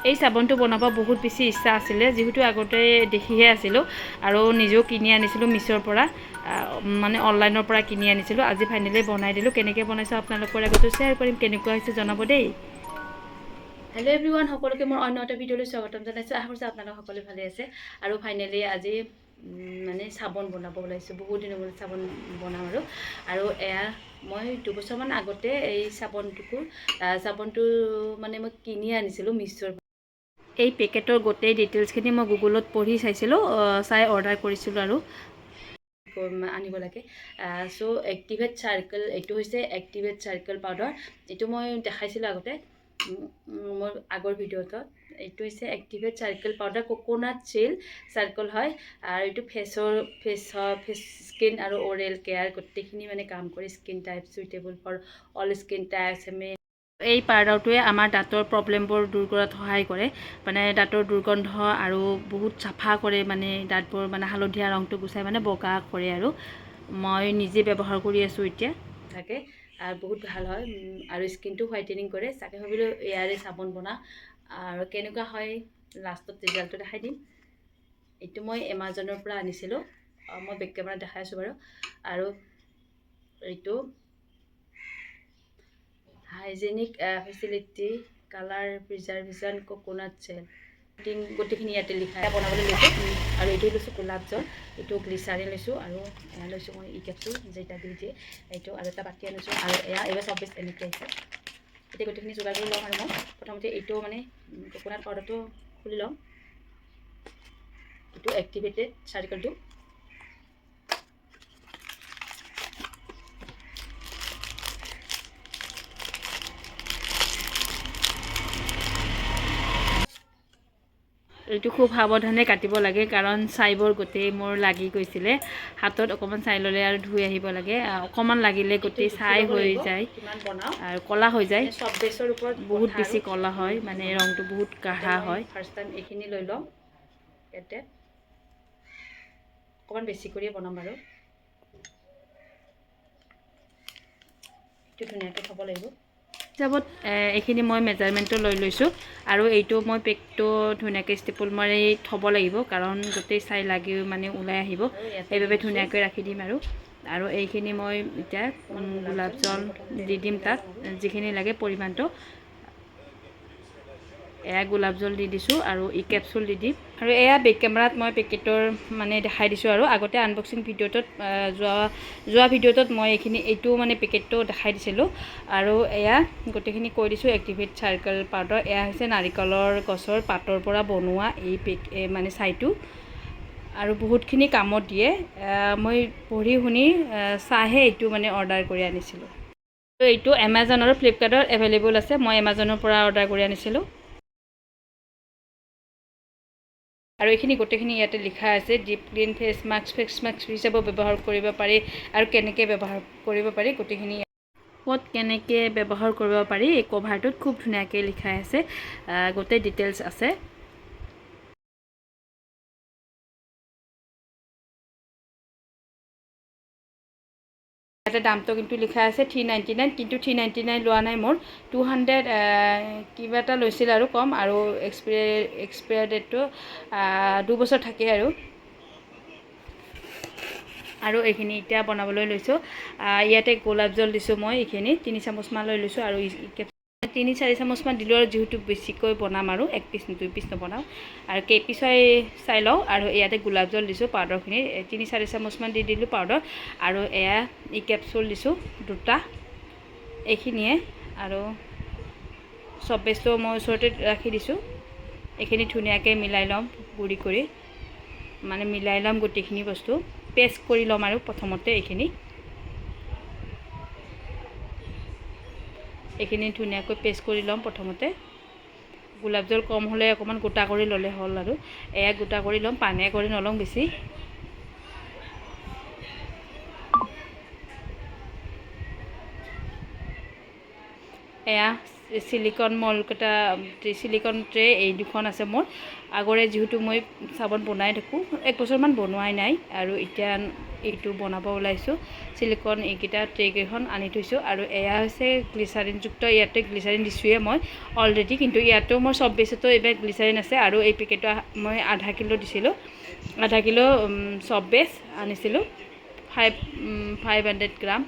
এই চাবোনটো বনাব বহুত বেছি ইচ্ছা আছিলে, যিহেতু আগতে দেখিহে আছিলোঁ আৰু নিজেও কিনি আনিছিলোঁ মিছ'ৰ পৰা, মানে অনলাইনৰ পৰা কিনি আনিছিলোঁ। আজি ফাইনেলি বনাই দিলোঁ। কেনেকৈ বনাইছোঁ আপোনালোকৰ আগতো শ্বেয়াৰ কৰিম, কেনেকুৱা হৈছে জনাব দেই। হেল্ল' এভৰিৱান, সকলোকে মোৰ অন্য এটা ভিডিঅ'লৈ স্বাগতম জনাইছোঁ। আশা কৰিছোঁ আপোনালোক সকলো ভালে আছে। আৰু ফাইনেলি আজি মানে চাবোন বনাব ওলাইছোঁ। বহুত দিনৰ মূৰত চাবোন বনাম আৰু এয়া মই 2 বছৰমান আগতে এই চাবোনটো মানে মই কিনি আনিছিলোঁ মিছ'ৰ। এই পেকেটৰ গোটেই ডিটেইলছখিনি মই গুগলত পঢ়ি চাইছিলোঁ, চাই অৰ্ডাৰ কৰিছিলোঁ আৰু আনিব লাগে। চ' এক্টিভেট চাৰ্কেল, এইটো হৈছে এক্টিভেট চাৰ্কেল পাউডাৰ। এইটো মই দেখাইছিলোঁ আগতে মোৰ আগৰ ভিডিঅ'ত। এইটো হৈছে activated charcoal powder, coconut shell charcoal হয়। আৰু এইটো ফেচ স্কিন আৰু অৰেল কেয়াৰ গোটেইখিনি মানে কাম কৰে। Skin type suitable for all skin types. এই পাউডাৰটোৱে আমাৰ দাঁতৰ প্ৰব্লেমবোৰ দূৰ কৰাত সহায় কৰে, মানে দাঁতৰ দুৰ্গন্ধ আৰু বহুত চাফা কৰে, মানে দাঁতবোৰ মানে হালধীয়া ৰংটো গুচাই মানে বগা কৰে। আৰু মই নিজে ব্যৱহাৰ কৰি আছোঁ এতিয়া তাকে, আৰু বহুত ভাল হয় আৰু স্কিনটো হোৱাইটেনিং কৰে। তাকে ভাবিলোঁ ইয়াৰে চাবোন বনাওঁ আৰু কেনেকুৱা হয় লাষ্টত ৰিজাল্টটো দেখাই দিম। এইটো মই এমাজনৰ পৰা আনিছিলোঁ, মই বেক কেমেৰাত দেখাই আছোঁ বাৰু। আৰু এইটো hygienic facility colour preservation coconut gel, গোটেইখিনি ইয়াতে লিখা বনাবলৈ লৈছোঁ। আৰু এইটো লৈছোঁ গোলাপ জল, এইটো গ্লিচাৰিন লৈছোঁ, আৰু এয়া লৈছোঁ মই ই কেপচুল যেটা দি দিয়ে এইটো, আৰু এটা বাতি আনিছোঁ। আৰু এইবাৰ 24 এনেকৈ আহিছে। এতিয়া গোটেইখিনি যোগাৰ কৰি লওঁ। আৰু মই প্ৰথমতে এইটো মানে কোকোনাট পাউডাৰটো খুলি লওঁ। এইটো এক্টিভেটেড চাৰ্কেলটো, এইটো খুব সাৱধানে কাটিব লাগে, কাৰণ ছাইবোৰ গোটেই মোৰ লাগি গৈছিলে হাতত। অকণমান ছাই ল'লে আৰু ধুই আহিব লাগে, অকণমান লাগিলে গোটেই ছাই হৈ যায় আৰু ক'লা হৈ যায়। চব বেছৰ ওপৰত বহুত বেছি ক'লা হয়, মানে ৰংটো বহুত কাঢ়া হয়। ফাৰ্ষ্ট টাইম এইখিনি লৈ লওঁ ইয়াতে, অকণমান বেছি কৰিয়ে বনাম বাৰু। এইটো ধুনীয়াকৈ থ'ব লাগিব। হিচাপত এইখিনি মই মেজাৰমেণ্টটো লৈ লৈছোঁ, আৰু এইটো মই পেকটো ধুনীয়াকৈ ষ্টেপুল মাৰি থ'ব লাগিব, কাৰণ গোটেই ছাই লাগি মানে ওলাই আহিব, সেইবাবে ধুনীয়াকৈ ৰাখি দিম। আৰু এইখিনি মই এতিয়া গোলাপ জল দি দিম তাত, যিখিনি লাগে পৰিমাণটো। এয়া গোলাপ জল দি দিছোঁ, আৰু ই কেপচুল দি দিম। আৰু এয়া বেক কেমেৰাত মই পেকেটৰ মানে দেখাই দিছোঁ। আৰু আগতে আনবক্সিং ভিডিঅ'টোত যোৱা ভিডিঅ'টোত মই এইটো মানে পেকেটটো দেখাই দিছিলোঁ। আৰু এয়া গোটেইখিনি কৈ দিছোঁ। এক্টিভেট চাৰ্কেল পাউডাৰ, এয়া হৈছে নাৰিকলৰ গছৰ পাতৰ পৰা বনোৱা এই মানে ছাইটো, আৰু বহুতখিনি কামত দিয়ে। মই পঢ়ি শুনি চাইহে এইটো মানে অৰ্ডাৰ কৰি আনিছিলোঁ। এইটো এমাজন আৰু ফ্লিপকাৰ্টত এভেইলেবল আছে, মই এমাজনৰ পৰা অৰ্ডাৰ কৰি আনিছিলোঁ। আৰু এইখিনি গোটেইখিনি ইয়াতে লিখা আছে। ডিপ ক্লিন ফেচ মাস্ক হিচাপেও ব্যৱহাৰ কৰিব পাৰি, আৰু কেনেকৈ ব্যৱহাৰ কৰিব পাৰি গোটেইখিনি ক'ত কেনেকৈ ব্যৱহাৰ কৰিব পাৰি এই কভাৰটোত খুব ধুনীয়াকৈ লিখা আছে, গোটেই ডিটেইলছ আছে। ইয়াতে দামটো কিন্তু লিখা আছে 399, কিন্তু 399 লোৱা নাই মোৰ, 200 কিবা এটা লৈছিল আৰু কম। আৰু এক্সপায়াৰ ডেটটো 2 বছৰ থাকে। আৰু এইখিনি এতিয়া বনাবলৈ লৈছোঁ। ইয়াতে গোলাপ জল দিছোঁ মই, এইখিনি 3 চামুচমান লৈ লৈছোঁ, আৰু 3-4 চামুচমান দিলোঁ। আৰু যিহেতু বেছিকৈ বনাম আৰু 1 পিচ 2 পিচ নবনাওঁ, আৰু কেইপিচ হয় চাই লওঁ। আৰু ইয়াতে গোলাপ জল দিছোঁ পাউডাৰখিনি, 3-4 চামুচমান দি দিলোঁ পাউডাৰ। আৰু এয়া ই কেপচুল দিছোঁ 2টা, এইখিনিয়ে। আৰু চব বেছটো মই ওচৰতে ৰাখি দিছোঁ। এইখিনি ধুনীয়াকৈ মিলাই ল'ম, গুড়ি কৰি মানে মিলাই ল'ম গোটেইখিনি বস্তু, পেষ্ট কৰি ল'ম। আৰু প্ৰথমতে এইখিনি ধুনীয়াকৈ পেষ্ট কৰি ল'ম প্ৰথমতে। গোলাপ জল কম হ'লে অকণমান গোটা কৰি ল'লে হ'ল। আৰু এয়া গোটা কৰি ল'ম, পানীয়া কৰি নলওঁ বেছি। এয়া চিলিকন মলকেইটা চিলিকন ট্ৰে এই দুখন আছে মোৰ আগৰে যিহেতু মই চাবোন বনাই থাকোঁ 1 বছৰমান বনোৱাই নাই আৰু এতিয়া এইটো বনাব ওলাইছোঁ চিলিকন এইকেইটা ট্ৰেকেইখন আনি থৈছোঁ আৰু এয়া হৈছে গ্লিচাৰিনযুক্ত ইয়াতে গ্লিচাৰিন দিছোঁৱে মই অলৰেডি কিন্তু ইয়াতো মোৰ চব বেচতো এইবাৰ গ্লিচাৰিন আছে আৰু এই পেকেটটো মই আধা কিলো দিছিলোঁ আধা কিলো চব বেচ আনিছিলোঁ 500 গ্ৰাম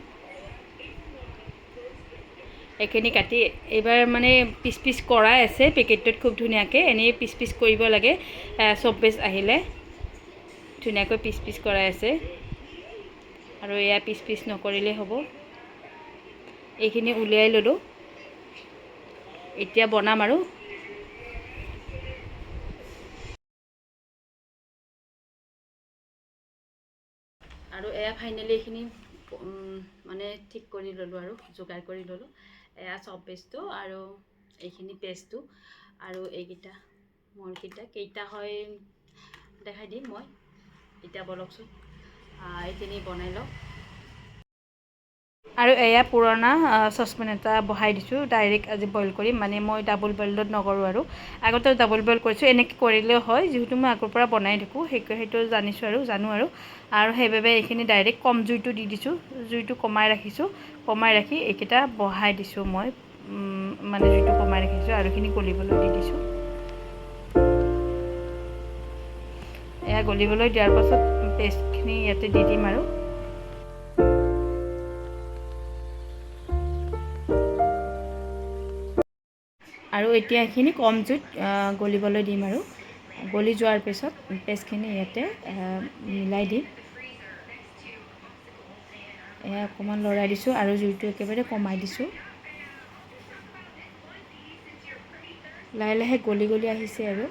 এইখিনি কাটি এইবাৰ মানে পিচ কৰাই আছে পেকেটটোত খুব ধুনীয়াকৈ এনেই পিচ কৰিব লাগে চব বেচ আহিলে ধুনীয়াকৈ পিচ কৰাই আছে আৰু এয়া পিচ নকৰিলে হ'ব এইখিনি উলিয়াই ল'লোঁ এতিয়া বনাম আৰু এয়া ফাইনেলি এইখিনি মানে ঠিক কৰি ল'লোঁ আৰু যোগাৰ কৰি ল'লোঁ এয়া চব পেষ্টটো আৰু এইখিনি পেষ্টটো আৰু এইকেইটা মোৰকেইটা কেইটা হয় দেখাই দিম মই এতিয়া বলকচোন এইখিনি বনাই লওঁ আৰু এয়া পুৰণা চচপেন এটা বহাই দিছোঁ ডাইৰেক্ট আজি বইল কৰিম মানে মই ডাবল বইলত নকৰোঁ আৰু আগতে ডাবল বইল কৰিছোঁ এনেকৈ কৰিলেও হয় যিহেতু মই আগৰ পৰা বনাই থাকোঁ সেইটো জানিছোঁ আৰু জানো আৰু সেইবাবে এইখিনি ডাইৰেক্ট কম জুইটো দি দিছোঁ জুইটো কমাই ৰাখিছোঁ কমাই ৰাখি এইকেইটা বহাই দিছোঁ মই মানে জুইটো কমাই ৰাখিছোঁ আৰু এইখিনি গলিবলৈ দি দিছোঁ এয়া গলিবলৈ দিয়াৰ পাছত পেষ্টখিনি ইয়াতে দি দিম আৰু এতিয়া এইখিনি কম জুইত গলিবলৈ দিম আৰু গলি যোৱাৰ পিছত পেষ্টখিনি ইয়াতে মিলাই দিম এয়া অকণমান লৰাই দিছোঁ আৰু জুইটো একেবাৰে কমাই দিছোঁ লাহে গলি আহিছে আৰু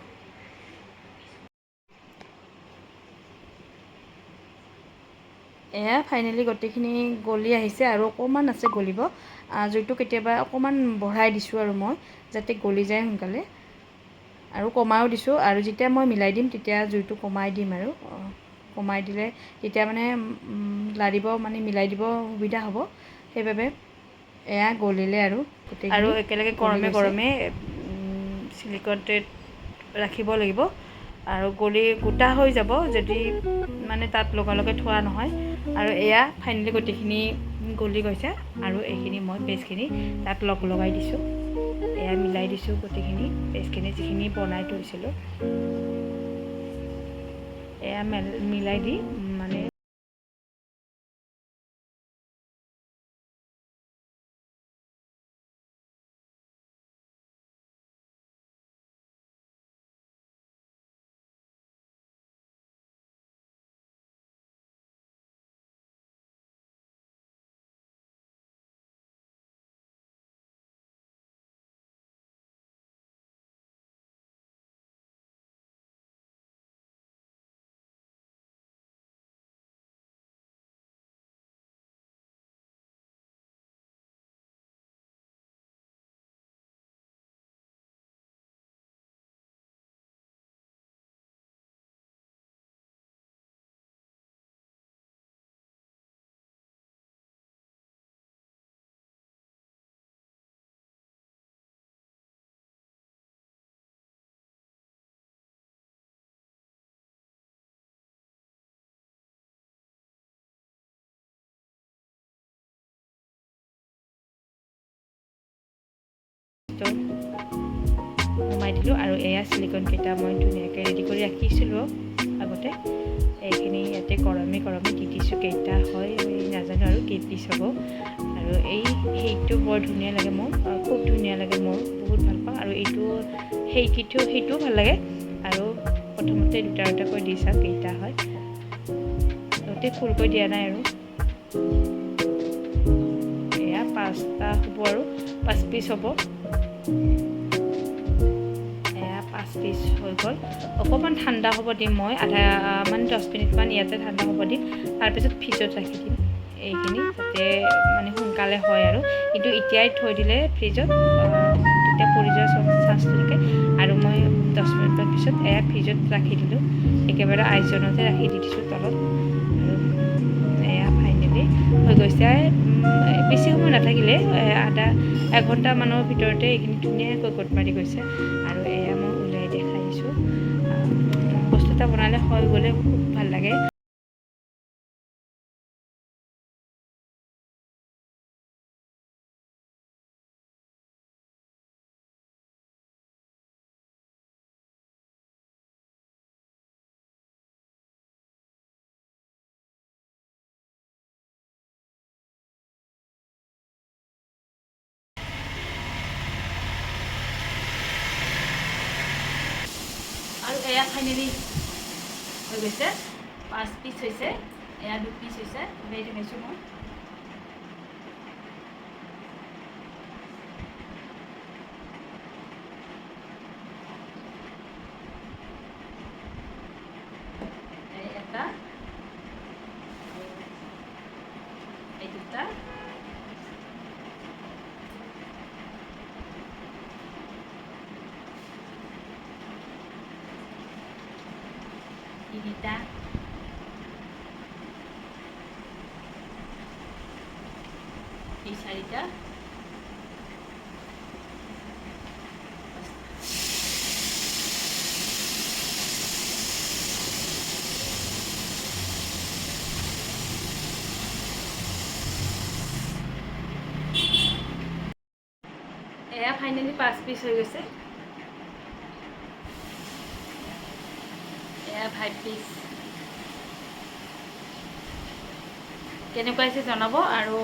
এয়া ফাইনেলি গোটেইখিনি গলি আহিছে আৰু অকণমান আছে গলিব জুইটো কেতিয়াবা অকণমান বঢ়াই দিছোঁ আৰু মই যাতে গলি যায় সোনকালে আৰু কমাও দিছোঁ আৰু যেতিয়া মই মিলাই দিম তেতিয়া জুইটো কমাই দিম আৰু কমাই দিলে তেতিয়া মানে লাৰিব মানে মিলাই দিব সুবিধা হ'ব সেইবাবে এয়া গলিলে আৰু একেলগে গৰমে চিলিকন ট্ৰেত ৰাখিব লাগিব আৰু গোটা হৈ যাব যদি মানে তাত লগে থোৱা নহয় আৰু এয়া ফাইনেলি গোটেইখিনি গলি গৈছে আৰু এইখিনি মই পেষ্টখিনি তাত লগাই দিছোঁ এয়া মিলাই দিছোঁ গোটেইখিনি পেষ্টখিনি যিখিনি বনাই থৈছিলোঁ এয়া মিলাই দি মানে সোমাই দিলোঁ আৰু এয়া চিলিকনকেইটা মই ধুনীয়াকৈ ৰেডি কৰি ৰাখিছিলোঁ আগতে এইখিনি ইয়াতে গৰমে দি দিছোঁ কেইটা হয় নাজানো আৰু কেই পিচ হ'ব আৰু সেইটো বৰ ধুনীয়া লাগে মোৰ খুব ধুনীয়া লাগে মোৰ বহুত ভাল পাওঁ আৰু এইটো সেইটোও ভাল লাগে আৰু প্ৰথমতে দুটাকৈ দি চাওঁ কেইটা হয় গোটেই ফুলকৈ দিয়া নাই আৰু এয়া 5টা হ'ব আৰু 5 পিচ হ'ব এয়া 5 পিচ হৈ গ'ল অকণমান ঠাণ্ডা হ'ব দিম মই মানে 10 মিনিটমান ইয়াতে ঠাণ্ডা হ'ব দিম তাৰপিছত ফ্ৰিজত ৰাখি দিম এইখিনি যাতে মানে সোনকালে হয় আৰু কিন্তু এতিয়াই থৈ দিলে ফ্ৰিজত তেতিয়া পৰি যোৱাৰ চান্সটো থাকে আৰু মই 10 মিনিটমান পিছত এয়া ফ্ৰিজত ৰাখি দিলোঁ একেবাৰে আইজনতে ৰাখি দি দিছোঁ তলত আৰু এয়া ফাইনেলি হৈ গৈছে বেছি সময় নাথাকিলে এঘণ্টামানৰ ভিতৰতে এইখিনি ধুনীয়াকৈ গোট মাৰি গৈছে। আৰু এয়া মই ওলাই দেখাইছোঁ। বস্তু এটা বনালে হৈ গ'লে খুব ভাল লাগে। আৰু এয়া ফাইনেলি হৈ গৈছে, 5 পিচ হৈছে, এয়া 2 পিচ হৈছে, ওলাই দেখাইছোঁ মই। এটা, এই দুটা, তিনিটা, এই চাৰিটা, এয়া ফাইনেলি 5 পিচ হৈ গৈছে। এয়া 5 পিচ। কেনেকুৱা হৈছে জনাব, আৰু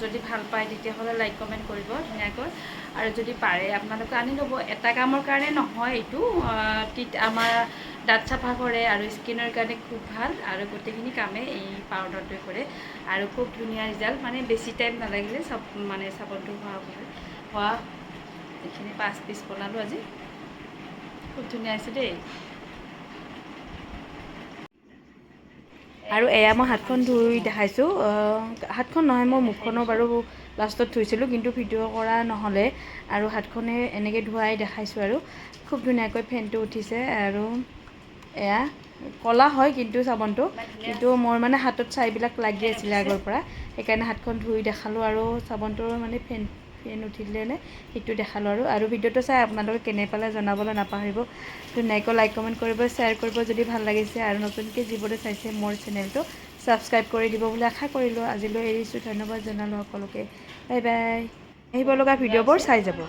যদি ভাল পায় তেতিয়াহ'লে লাইক কমেণ্ট কৰিব ধুনীয়াকৈ। আৰু যদি পাৰে আপোনালোকে আনি ল'ব। এটা কামৰ কাৰণে নহয় এইটো, আমাৰ দাঁত চাফা কৰে আৰু স্কিনৰ কাৰণে খুব ভাল, আৰু গোটেইখিনি কামেই এই পাউডাৰটোৱে কৰে। আৰু খুব ধুনীয়া ৰিজাল্ট, মানে বেছি টাইম নালাগিলে চাবোনটো হোৱা। এইখিনি 5 পিচ বনালোঁ আজি, খুব ধুনীয়া হৈছে দেই। আৰু এয়া মই হাতখন ধুই দেখাইছোঁ। হাতখন নহয়, মই মুখখনো বাৰু লাষ্টত ধুইছিলোঁ, কিন্তু ভিডিঅ' কৰা নহ'লে, আৰু হাতখনে এনেকৈ ধুৱাই দেখাইছোঁ। আৰু খুব ধুনীয়াকৈ ফেনটো উঠিছে। আৰু এয়া ক'লা হয় কিন্তু চাবোনটো, কিন্তু মোৰ মানে হাতত ছাইবিলাক লাগি আছিলে আগৰ পৰা, সেইকাৰণে হাতখন ধুই দেখালোঁ। আৰু চাবোনটোৰ মানে ফেন উঠিলে নে সেইটো দেখালোঁ। আৰু ভিডিঅ'টো চাই আপোনালোকে কেনে পালে জনাবলৈ নাপাহৰিব। ধুনীয়াকৈ লাইক কমেণ্ট কৰিব, শ্বেয়াৰ কৰিব যদি ভাল লাগিছে। আৰু নতুনকৈ যিবোৰে চাইছে মোৰ চেনেলটো ছাবস্ক্ৰাইব কৰি দিব বুলি আশা কৰিলোঁ। আজিলৈ এৰিছোঁ, ধন্যবাদ জনালোঁ সকলোকে। Bye bye. আহিব লগা ভিডিঅ'বোৰ চাই যাব।